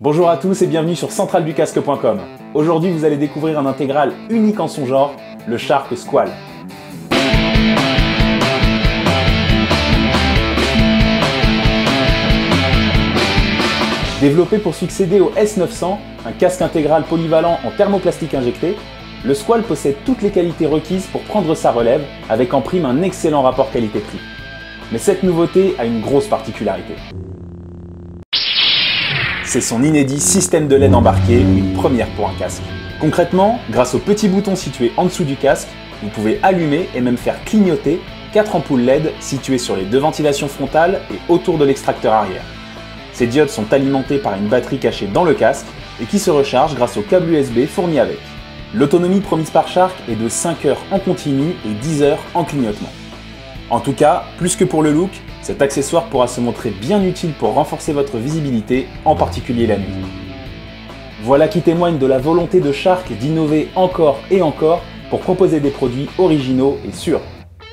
Bonjour à tous et bienvenue sur centraleducasque.com. Aujourd'hui, vous allez découvrir un intégral unique en son genre, le Shark Squall. Développé pour succéder au S900, un casque intégral polyvalent en thermoplastique injecté, le Squall possède toutes les qualités requises pour prendre sa relève, avec en prime un excellent rapport qualité-prix. Mais cette nouveauté a une grosse particularité. C'est son inédit système de LED embarqué, une première pour un casque. Concrètement, grâce au petit bouton situé en dessous du casque, vous pouvez allumer et même faire clignoter 4 ampoules LED situées sur les deux ventilations frontales et autour de l'extracteur arrière. Ces diodes sont alimentées par une batterie cachée dans le casque et qui se recharge grâce au câble USB fourni avec. L'autonomie promise par Shark est de 5 heures en continu et 10 heures en clignotement. En tout cas, plus que pour le look, cet accessoire pourra se montrer bien utile pour renforcer votre visibilité, en particulier la nuit. Voilà qui témoigne de la volonté de Shark d'innover encore et encore pour proposer des produits originaux et sûrs.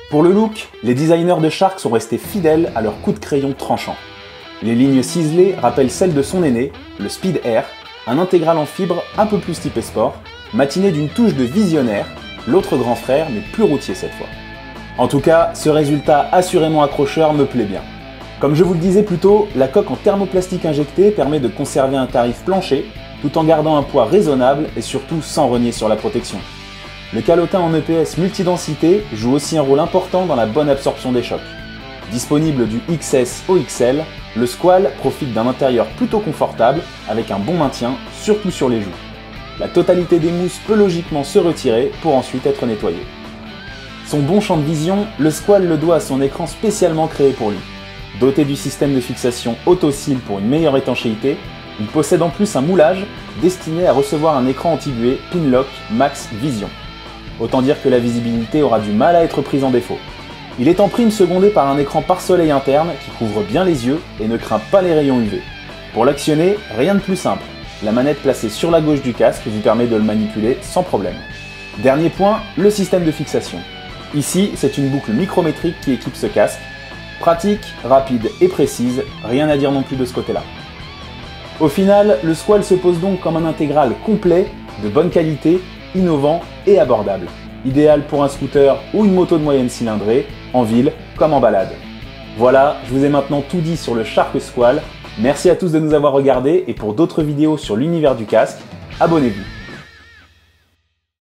Pour le look, les designers de Shark sont restés fidèles à leur coup de crayon tranchant. Les lignes ciselées rappellent celles de son aîné, le Speed Air, un intégral en fibre un peu plus typé sport, matiné d'une touche de visionnaire, l'autre grand frère mais plus routier cette fois. En tout cas, ce résultat assurément accrocheur me plaît bien. Comme je vous le disais plus tôt, la coque en thermoplastique injecté permet de conserver un tarif plancher tout en gardant un poids raisonnable et surtout sans renier sur la protection. Le calotin en EPS multidensité joue aussi un rôle important dans la bonne absorption des chocs. Disponible du XS au XL, le Squall profite d'un intérieur plutôt confortable avec un bon maintien, surtout sur les joues. La totalité des mousses peut logiquement se retirer pour ensuite être nettoyée. Son bon champ de vision, le Squall le doit à son écran spécialement créé pour lui. Doté du système de fixation AutoSeal pour une meilleure étanchéité, il possède en plus un moulage destiné à recevoir un écran anti-buée Pinlock Max Vision. Autant dire que la visibilité aura du mal à être prise en défaut. Il est en prime secondé par un écran pare-soleil interne qui couvre bien les yeux et ne craint pas les rayons UV. Pour l'actionner, rien de plus simple. La manette placée sur la gauche du casque vous permet de le manipuler sans problème. Dernier point, le système de fixation. Ici, c'est une boucle micrométrique qui équipe ce casque. Pratique, rapide et précise, rien à dire non plus de ce côté-là. Au final, le Squall se pose donc comme un intégral complet, de bonne qualité, innovant et abordable. Idéal pour un scooter ou une moto de moyenne cylindrée, en ville comme en balade. Voilà, je vous ai maintenant tout dit sur le Shark Squall. Merci à tous de nous avoir regardés et pour d'autres vidéos sur l'univers du casque, abonnez-vous.